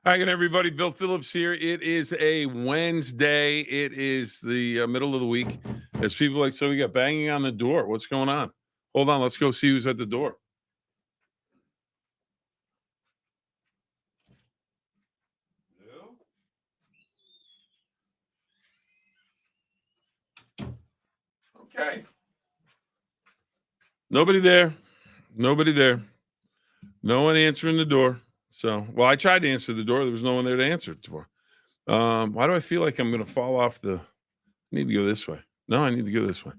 Hi again, everybody. Bill Phillips here. It is a Wednesday. It is the middle of the week. As people like, so we got banging on the door. What's going on? Hold on. Let's go see who's at the door. Okay. Nobody there. Nobody there. No one answering the door. So, well, I tried to answer the door. There was no one there to answer it for. Why do I feel like I'm going to fall off the? I need to go this way. No, I need to go this way.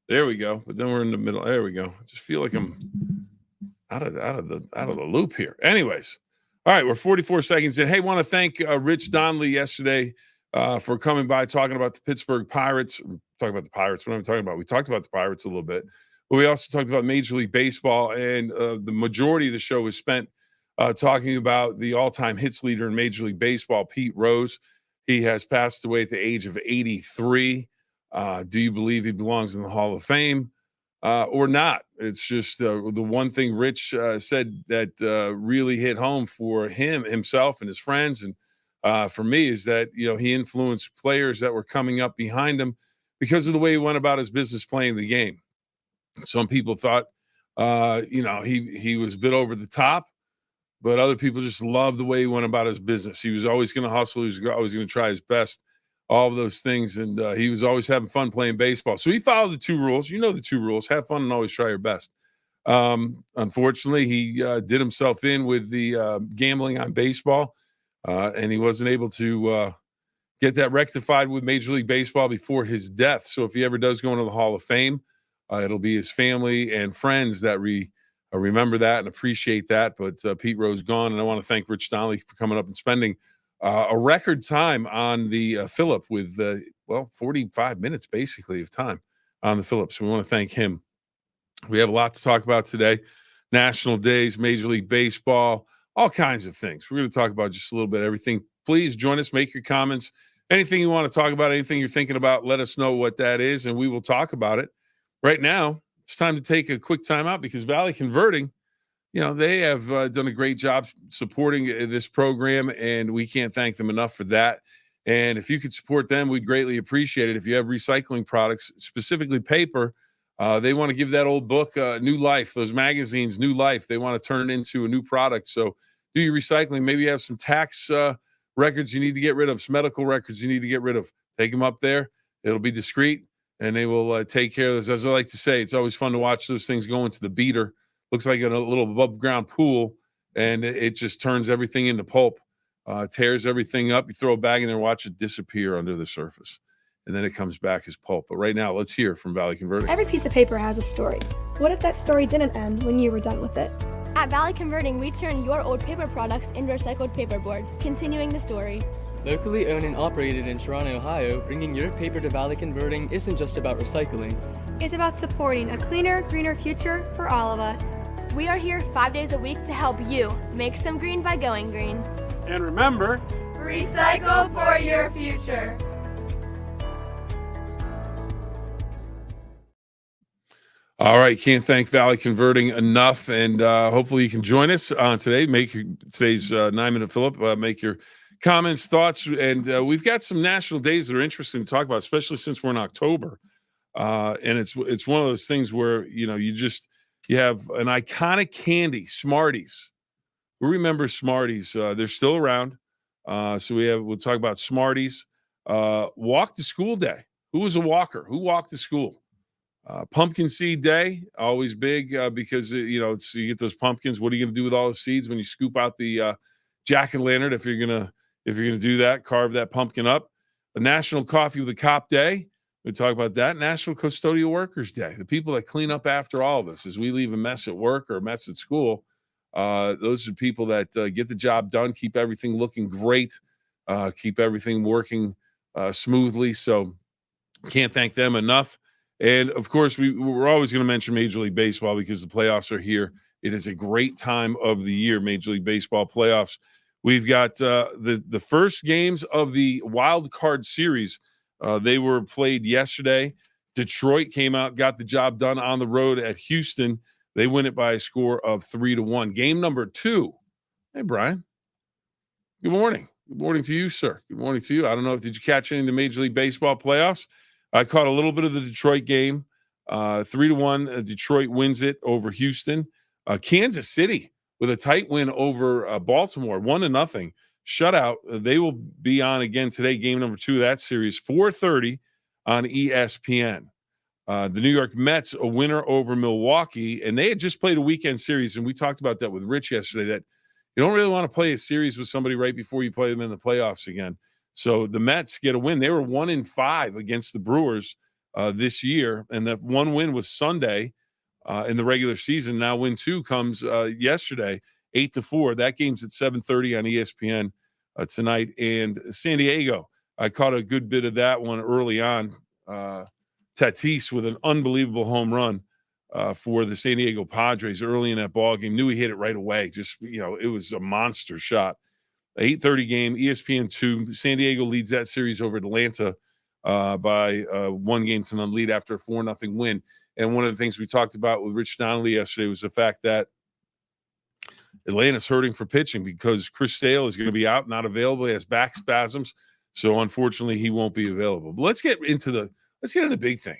There we go. But then we're in the middle. There we go. I just feel like I'm out of the loop here. Anyways, all right, we're 44 seconds in. Hey, want to thank Rich Donnelly yesterday for coming by talking about the Pittsburgh Pirates. Talking about the Pirates. What am I talking about? We talked about the Pirates a little bit, but we also talked about Major League Baseball, and the majority of the show was spent talking about the all-time hits leader in Major League Baseball, Pete Rose. He has passed away at the age of 83. Do you believe he belongs in the Hall of Fame? Or not? It's just the one thing Rich said that really hit home for himself, and his friends, and for me is that he influenced players that were coming up behind him because of the way he went about his business playing the game. Some people thought, he was a bit over the top, but other people just loved the way he went about his business. He was always going to hustle. He was always going to try his best. All of those things, and he was always having fun playing baseball. So he followed the two rules. You know the two rules: have fun and always try your best. Unfortunately, he did himself in with the gambling on baseball, and he wasn't able to get that rectified with Major League Baseball before his death. So if he ever does go into the Hall of Fame, it'll be his family and friends that remember that and appreciate that. But Pete Rose gone, and I want to thank Rich Donnelly for coming up and spending a record time on the Phill-Up with 45 minutes basically of time on the Phill-Up. So we want to thank him. We have a lot to talk about today. National days, Major League Baseball, all kinds of things. We're going to talk about just a little bit of everything. Please join us, make your comments. Anything you want to talk about, anything you're thinking about, let us know what that is, and we will talk about it. Right now, it's time to take a quick time out because Valley Converting, they have done a great job supporting this program, and we can't thank them enough for that. And if you could support them, we'd greatly appreciate it. If you have recycling products, specifically paper, they want to give that old book new life, those magazines new life. They want to turn it into a new product. So do your recycling. Maybe you have some tax records you need to get rid of, some medical records you need to get rid of. Take them up there. It'll be discreet, and they will take care of those. As I like to say, it's always fun to watch those things go into the beater. Looks like a little above ground pool, and it just turns everything into pulp, tears everything up. You throw a bag in there, watch it disappear under the surface, and then it comes back as pulp. But right now, let's hear from Valley Converting. Every piece of paper has a story. What if that story didn't end when you were done with it? At Valley Converting, we turn your old paper products into recycled paperboard, continuing the story. Locally owned and operated in Toronto, Ohio, bringing your paper to Valley Converting isn't just about recycling. It's about supporting a cleaner, greener future for all of us. We are here 5 days a week to help you make some green by going green. And remember, recycle for your future. All right, can't thank Valley Converting enough, and hopefully you can join us on today. Make today's 9-minute Phill-Up. Make your comments, thoughts, and we've got some national days that are interesting to talk about, especially since we're in October. And it's one of those things where you have an iconic candy, Smarties. Who remembers Smarties? They're still around. So we'll talk about Smarties. Walk to school day. Who was a walker? Who walked to school? Pumpkin seed day, always big because you get those pumpkins. What are you going to do with all those seeds when you scoop out the jack-o'-lantern? If you're gonna do that, carve that pumpkin up. A National Coffee with a Cop Day. We talk about that. National Custodial Workers Day. The people that clean up after all of us as we leave a mess at work or a mess at school. Those are people that get the job done, keep everything looking great, keep everything working smoothly. So can't thank them enough. And, of course, we're always going to mention Major League Baseball because the playoffs are here. It is a great time of the year, Major League Baseball playoffs. We've got the first games of the wild card series. They were played yesterday. Detroit came out, got the job done on the road at Houston. They win it by a score of 3-1. Game number 2. Hey, Brian. Good morning. Good morning to you, sir. Good morning to you. I don't know if did you catch any of the Major League Baseball playoffs? I caught a little bit of the Detroit game. 3-1. Detroit wins it over Houston. Kansas City with a tight win over Baltimore, 1-0 shutout. They will be on again today. Game number 2 of that series, 4:30 on ESPN. The New York Mets, a winner over Milwaukee, and they had just played a weekend series, and we talked about that with Rich yesterday, that you don't really want to play a series with somebody right before you play them in the playoffs again. So the Mets get a win. They were 1-5 against the Brewers this year, and that one win was Sunday in the regular season. Now win 2 comes yesterday, 8-4. That game's at 7:30 on ESPN tonight. And San Diego, I caught a good bit of that one early on. Tatis with an unbelievable home run for the San Diego Padres early in that ball game. Knew he hit it right away. Just, it was a monster shot. 8:30 game, ESPN2. San Diego leads that series over Atlanta by 1-0 lead after a 4-0 win. And one of the things we talked about with Rich Donnelly yesterday was the fact that Atlanta's hurting for pitching because Chris Sale is going to be out, not available. He has back spasms. So unfortunately, he won't be available. But let's get into the big thing.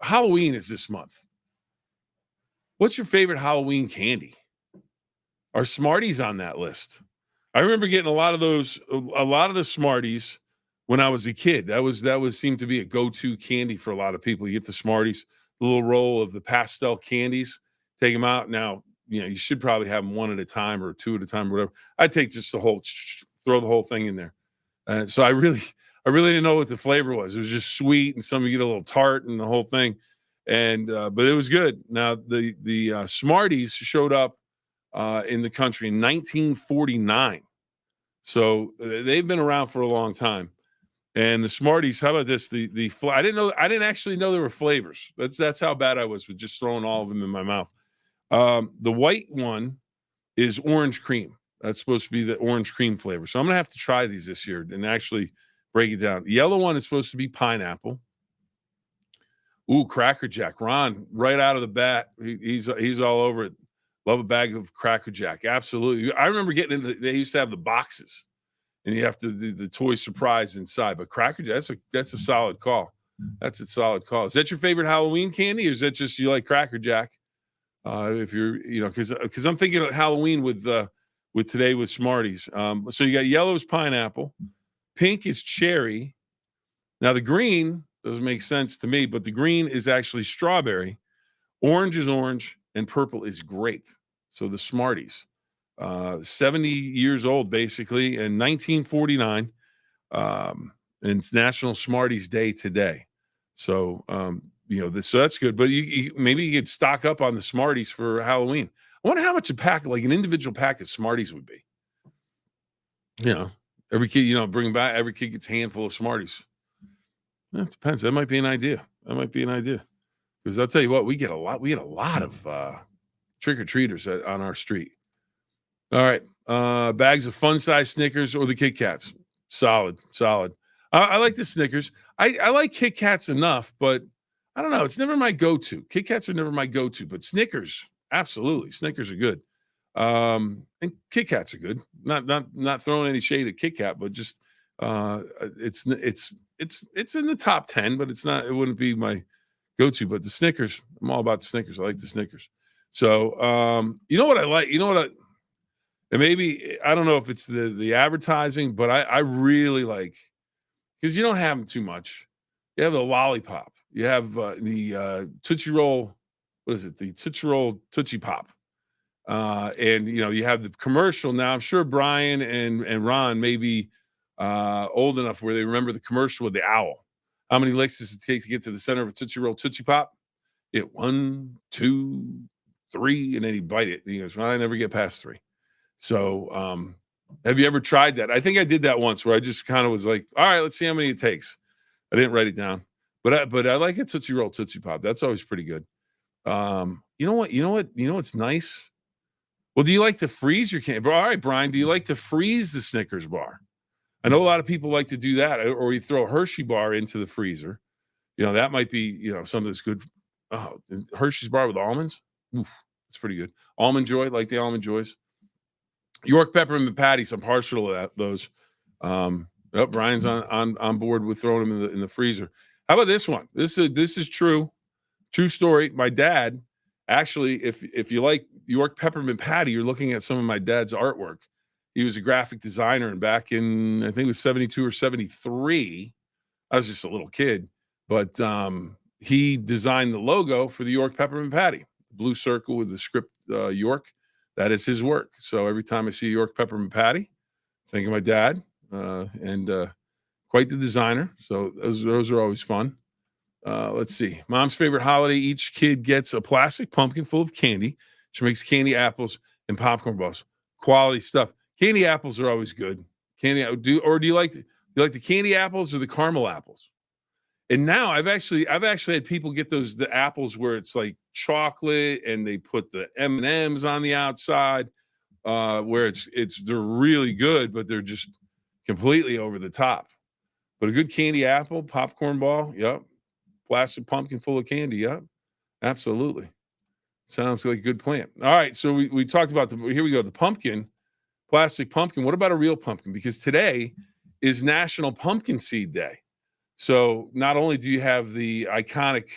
Halloween is this month. What's your favorite Halloween candy? Are Smarties on that list? I remember getting a lot of the Smarties when I was a kid. That was seemed to be a go-to candy for a lot of people. You get the Smarties, the little roll of the pastel candies, take them out. Now, you should probably have them one at a time or 2 at a time or whatever. I'd take just throw the whole thing in there. And so I really didn't know what the flavor was. It was just sweet, and some you get a little tart and the whole thing. And but it was good. Now the Smarties showed up in the country in 1949, so they've been around for a long time. And the Smarties, how about this? I didn't actually know there were flavors. That's how bad I was with just throwing all of them in my mouth. The white one is orange cream. That's supposed to be the orange cream flavor. So I'm gonna have to try these this year and actually break it down. The yellow one is supposed to be pineapple. Ooh, Cracker Jack. Ron, right out of the bat, he's all over it. Love a bag of Cracker Jack. Absolutely. I remember they used to have the boxes, and you have to do the toy surprise inside. But Cracker Jack, that's a solid call. That's a solid call. Is that your favorite Halloween candy, or is that just you like Cracker Jack? If you're, because I'm thinking of Halloween with today with Smarties. So you got yellow is pineapple, pink is cherry. Now the green doesn't make sense to me, but the green is actually strawberry, orange is orange, and purple is grape. So the Smarties, 70 years old basically, in 1949, and it's National Smarties Day today. So so that's good. But maybe you could stock up on the Smarties for Halloween. I wonder how much a pack, like an individual pack of Smarties, would be. Every kid, bring back. Every kid gets a handful of Smarties. It depends. That might be an idea. Because I'll tell you what, we get a lot. We get a lot of trick or treaters on our street. All right, bags of fun size Snickers or the Kit Kats. Solid. I like the Snickers. I like Kit Kats enough, but I don't know. It's never my go-to. Kit Kats are never my go-to, but Snickers, absolutely. Snickers are good. And Kit Kats are good. Not throwing any shade at Kit Kat, but just it's in the top 10, but it's not. It wouldn't be my go-to. But the Snickers, I'm all about the Snickers. I like the Snickers. So you know what I like? And maybe I don't know if it's the advertising, but I really like, because you don't have them too much. You have the lollipop. You have the Tootsie Roll. What is it? The Tootsie Roll Tootsie Pop. And you have the commercial. Now I'm sure Brian and Ron may be old enough where they remember the commercial with the owl. How many licks does it take to get to the center of a Tootsie Roll Tootsie Pop? 1, 2, 3, and then he'd bite it. And he goes, well, I never get past 3. So have you ever tried that? I think I did that once where I just kind of was like, all right, let's see how many it takes. I didn't write it down. But I like a Tootsie Roll Tootsie Pop. That's always pretty good. You know what's nice? Well, do you like to freeze your candy? All right, Brian, do you like to freeze the Snickers bar? I know a lot of people like to do that, or you throw a Hershey bar into the freezer. That might be, something that's good. Oh, Hershey's bar with almonds. Oof, that's pretty good. Almond Joy, like the Almond Joys. York peppermint patties. I'm partial to those. Brian's on board with throwing them in the freezer. How about this one? This is true story. My dad, actually, if you like York peppermint patty, you're looking at some of my dad's artwork. He was a graphic designer, and back in, I think it was 72 or 73, I was just a little kid, but he designed the logo for the York peppermint patty, the blue circle with the script York. That is his work. So every time I see York peppermint patty, think of my dad, and quite the designer. So those are always fun. Let's see. Mom's favorite holiday: each kid gets a plastic pumpkin full of candy. She makes candy apples and popcorn balls. Quality stuff. Candy apples are always good. Do you like the candy apples or the caramel apples? And now I've actually had people get the apples where it's like chocolate and they put the M&Ms on the outside, where they're really good, but they're just completely over the top. But a good candy apple, popcorn ball, yep. Plastic pumpkin full of candy, yep. Absolutely. Sounds like a good plan. All right, so we talked about here we go, the pumpkin, plastic pumpkin. What about a real pumpkin? Because today is National Pumpkin Seed Day. So not only do you have the iconic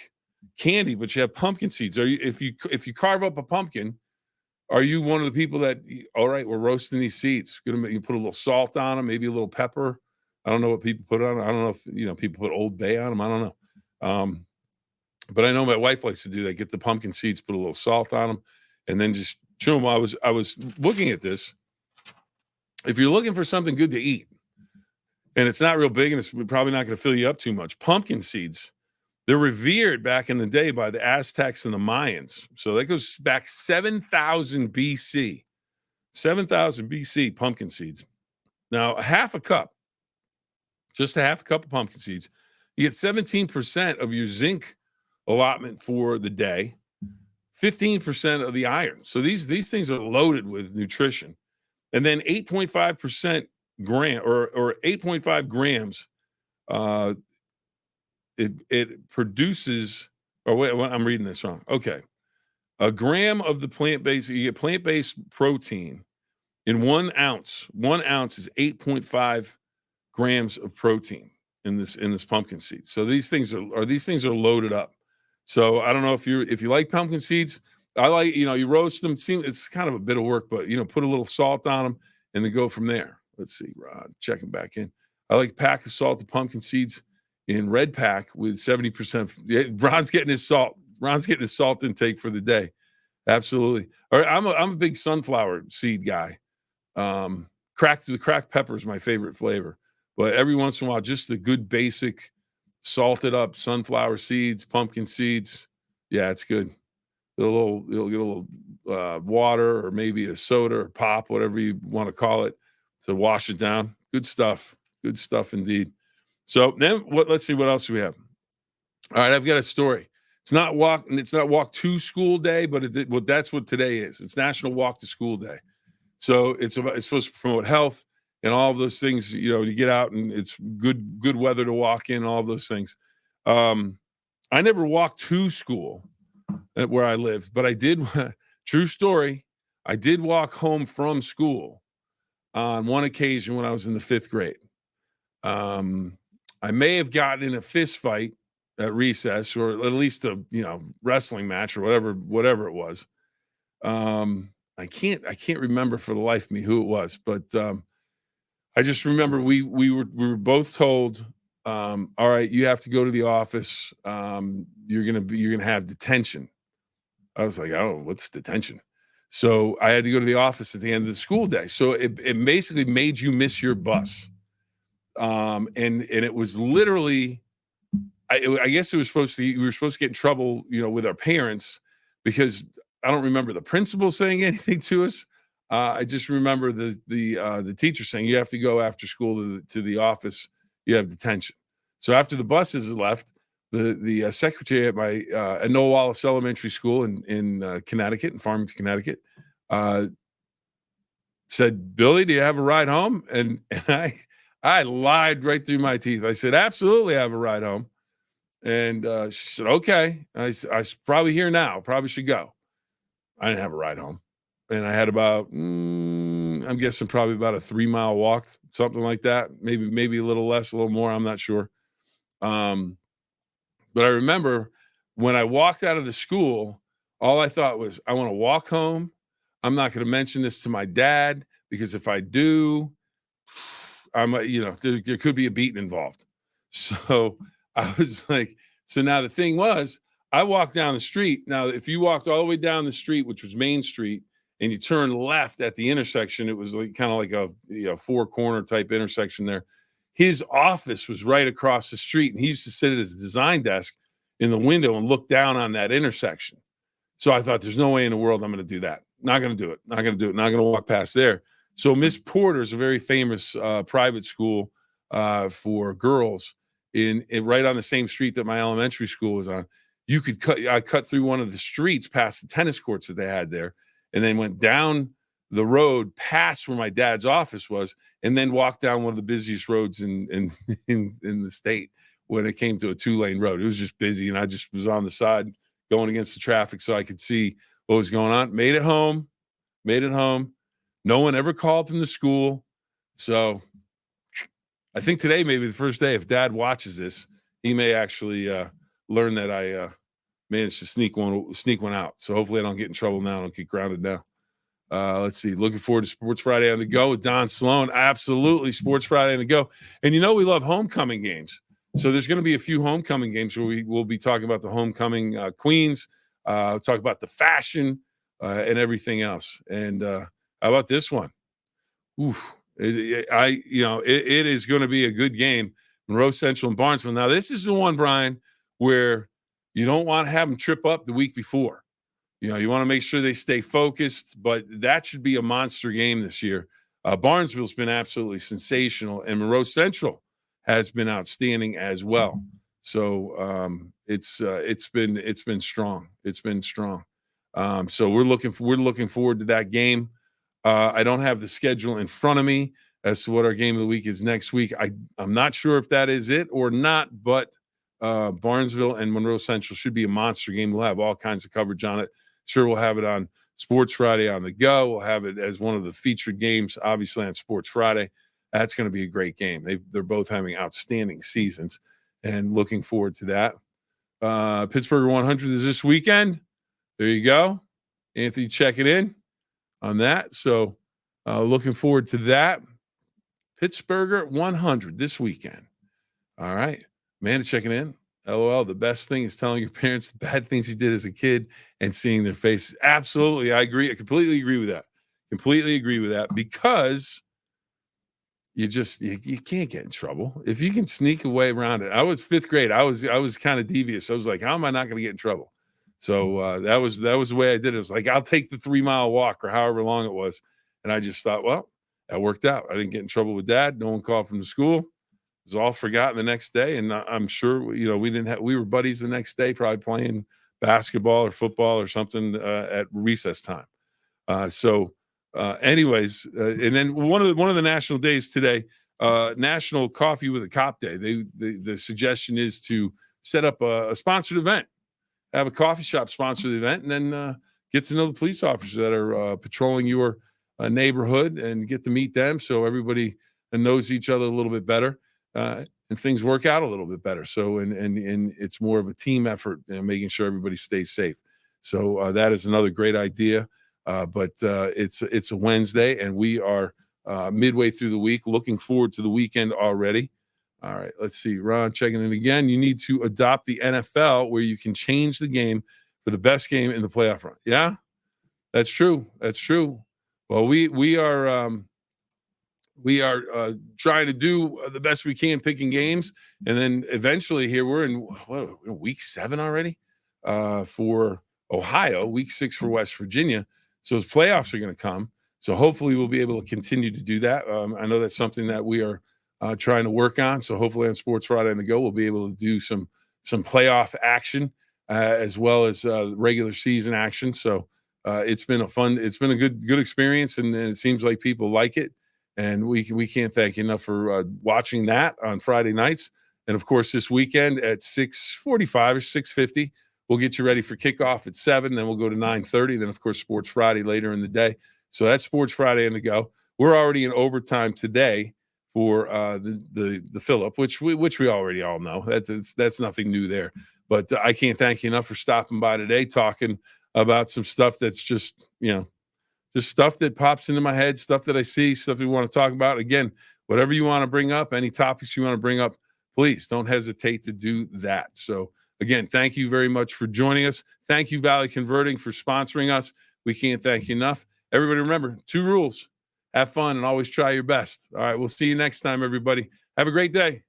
candy, but you have pumpkin seeds. If you carve up a pumpkin, are you one of the people that, all right, we're roasting these seeds? You put a little salt on them, maybe a little pepper. I don't know what people put on them. I don't know if people put Old Bay on them. I don't know. But I know my wife likes to do that. Get the pumpkin seeds, put a little salt on them, and then just chew them. I was looking at this. If you're looking for something good to eat, and it's not real big, and it's probably not going to fill you up too much, pumpkin seeds, they're revered back in the day by the Aztecs and the Mayans. So that goes back 7,000 BC. 7,000 BC pumpkin seeds. Now, just a half a cup of pumpkin seeds, you get 17% of your zinc allotment for the day, 15% of the iron. So these things are loaded with nutrition. And then 8.5% gram or 8.5 grams it produces, or wait, I'm reading this wrong. Okay. A gram of the plant-based, you get plant-based protein in 1 ounce. 1 ounce is 8.5 grams of protein in this pumpkin seed. So these things are loaded up. So I don't know if you like pumpkin seeds. I like, you roast them. It's kind of a bit of work, but put a little salt on them and then go from there. Let's see, Rod, checking back in. I like a pack of salted pumpkin seeds in red pack with 70%. Ron's getting his salt. Ron's getting his salt intake for the day. Absolutely. All right, I'm a big sunflower seed guy. Cracked pepper is my favorite flavor. But every once in a while, just the good basic salted up sunflower seeds, pumpkin seeds. Yeah, it's good. You'll get a little water or maybe a soda or pop, whatever you want to call it, to wash it down. Good stuff. Good stuff indeed. So then let's see what else we have. All right, I've got a story. It's not walk to school day, but that's what today is. It's National Walk to School Day. So it's supposed to promote health and all of those things. You get out and it's good weather to walk in, all of those things. I never walked to school where I lived, but I did. True story. I did walk home from school on one occasion when I was in the 5th grade. I may have gotten in a fist fight at recess, or at least a wrestling match or whatever it was. I can't remember for the life of me who it was, but I just remember we were both told, all right, you have to go to the office. You're gonna have detention. I was like, oh, what's detention? So I had to go to the office at the end of the school day. So it basically made you miss your bus. And it was literally, I guess we were supposed to get in trouble, with our parents, because I don't remember the principal saying anything to us. I just remember the teacher saying, you have to go after school to the office. You have detention. So after the buses left, the secretary at Noah Wallace Elementary School in Connecticut, in Farmington, Connecticut, said, Billy, do you have a ride home? And I lied right through my teeth. I said, absolutely, I have a ride home. And she said, okay. I probably here now. Probably should go. I didn't have a ride home. And I had about, I'm guessing probably about a 3-mile walk, something like that. Maybe a little less, a little more. I'm not sure. But I remember when I walked out of the school, all I thought was, I want to walk home. I'm not going to mention this to my dad because if I do, there could be a beating involved. So I was like, so now the thing was, I walked down the street. Now, if you walked all the way down the street, which was Main Street, and you turned left at the intersection, it was like kind of like a 4-corner type intersection there. His office was right across the street, and he used to sit at his design desk in the window and look down on that intersection. So I thought, there's no way in the world I'm going to do that. Not going to do it. Not going to do it. Not going to walk past there. So Miss Porter is a very famous private school for girls in right on the same street that my elementary school was on. I cut through one of the streets past the tennis courts that they had there, and then went down the road past where my dad's office was, and then walked down one of the busiest roads in the state when it came to a 2-lane road. It was just busy, and I just was on the side going against the traffic so I could see what was going on. Made it home. No one ever called from the school. So I think today may be the first day. If Dad watches this, he may actually learn that I managed to sneak one out. So hopefully I don't get in trouble now. I don't get grounded now. Let's see. Looking forward to Sports Friday on the Go with Don Sloan. Absolutely, Sports Friday on the Go. And we love homecoming games. So there's going to be a few homecoming games where we will be talking about the homecoming queens, talk about the fashion and everything else. And how about this one? Oof. It is going to be a good game. Monroe Central and Barnesville. Now, this is the one, Brian, where you don't want to have them trip up the week before. You want to make sure they stay focused, but that should be a monster game this year. Barnesville's been absolutely sensational, and Monroe Central has been outstanding as well. So it's been strong. It's been strong. So we're looking forward to that game. I don't have the schedule in front of me as to what our game of the week is next week. I'm not sure if that is it or not, but Barnesville and Monroe Central should be a monster game. We'll have all kinds of coverage on it. Sure, we'll have it on Sports Friday on the Go. We'll have it as one of the featured games, obviously, on Sports Friday. That's going to be a great game. They're both having outstanding seasons, and looking forward to that. Pittsburgh 100 is this weekend. There you go. Anthony checking in on that. So looking forward to that. Pittsburgh 100 this weekend. All right. Amanda checking in. LOL. The best thing is telling your parents the bad things you did as a kid and seeing their faces. Absolutely. I agree. I completely agree with that. Because you can't get in trouble. If you can sneak away around it. I was 5th grade. I was kind of devious. I was like, how am I not going to get in trouble? So that was the way I did it. It was like, I'll take the 3-mile walk or however long it was. And I just thought, well, that worked out. I didn't get in trouble with Dad. No one called from the school. It was all forgotten the next day. And I'm sure, we were buddies the next day, probably playing basketball or football or something at recess time. Anyways, and then one of the national days today, National Coffee with a Cop Day. The suggestion is to set up a sponsored event, have a coffee shop sponsor the event, and then get to know the police officers that are patrolling your neighborhood and get to meet them, so everybody knows each other a little bit better, and things work out a little bit better. So and it's more of a team effort, making sure everybody stays safe. So that is another great idea. But it's a Wednesday, and we are midway through the week. Looking forward to the weekend already. All right, let's see. Ron checking in again. You need to adopt the NFL where you can change the game for the best game in the playoff run. Yeah, that's true. Well, we are trying to do the best we can, picking games, and then eventually here we're in week 7 already for Ohio, week 6 for West Virginia. So those playoffs are going to come. So hopefully we'll be able to continue to do that. I know that's something that we are trying to work on. So hopefully on Sports Friday on the Go, we'll be able to do some playoff action as well as regular season action. So it's been a good experience, and it seems like people like it. And we can't thank you enough for watching that on Friday nights. And of course, this weekend at 6:45 or 6:50, we'll get you ready for kickoff at 7. Then we'll go to 9:30. Then, of course, Sports Friday later in the day. So that's Sports Friday on the Go. we're already in overtime today for the Phill-Up, which we already all know. That's nothing new there. But I can't thank you enough for stopping by today, talking about some stuff that's just, just stuff that pops into my head, stuff that I see, stuff we want to talk about. Again, whatever you want to bring up, any topics you want to bring up, please don't hesitate to do that. So again, thank you very much for joining us. Thank you, Valley Converting, for sponsoring us. We can't thank you enough. Everybody remember, 2 rules. Have fun and always try your best. All right, we'll see you next time, everybody. Have a great day.